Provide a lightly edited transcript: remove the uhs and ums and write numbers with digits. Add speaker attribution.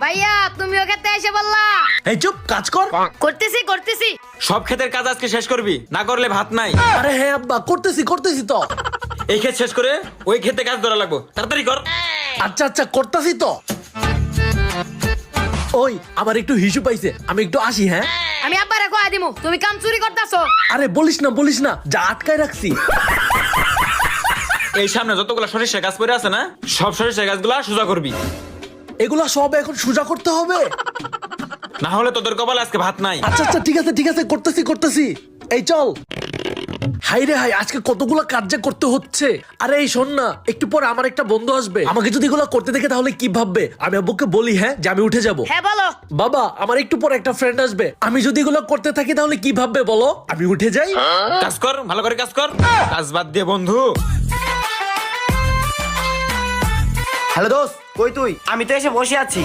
Speaker 1: ভাইয়া তুমিও খেতে এসে বললা।
Speaker 2: এই চুপ, কাজ কর।
Speaker 1: করতেছি।
Speaker 3: সব ক্ষেতের কাজ আজকে শেষ করবি, না করলে ভাত নাই।
Speaker 2: আরে হ্যাঁ আব্বা, করতেছি তো।
Speaker 3: এই ক্ষেত শেষ করে ওই ক্ষেতে কাজ ধরা লাগবো, তাড়াতাড়ি কর।
Speaker 2: আচ্ছা করতেছি তো। ওই আমার একটু হিসু পাইছে, আমি একটু আসি। হ্যাঁ
Speaker 1: আমি আব্বারে কয়া দিমু তুমি কাম চুরি করতাছো।
Speaker 2: আরে বলিস না, যা আটকায় রাখছি।
Speaker 3: এই সামনে যতগুলা সরিষা গাছ পড়ে আছে না, সব সরিষা গাছগুলা সোজা করবি।
Speaker 2: এগুলা সব এখন সোজা করতে হবে?
Speaker 3: না হলে তোদের কপালে আজকে ভাত নাই।
Speaker 2: আচ্ছা ঠিক আছে করতেছি। এই চল। হাই রে হাই, আজকে কতগুলো কাজ যে করতে হচ্ছে। আরে এই শোন না, একটু পর আমার একটা বন্ধু আসবে, আমাকে যদি এগুলো করতে দেখে তাহলে কি ভাববে? আমি আব্বুকে বলি হ্যাঁ যে আমি উঠে যাব।
Speaker 1: হ্যাঁ বলো।
Speaker 2: বাবা, আমার একটু পর একটা ফ্রেন্ড আসবে, আমি যদি এগুলো করতে থাকি তাহলে কি ভাববে বলো? আমি উঠে যাই।
Speaker 3: কাজ কর, ভালো করে কাজ কর, কাজ বাদ দিয়ে বন্ধু।
Speaker 4: হ্যালো দোস্ত, কই তুই? আমি তো এসে বসে আছি।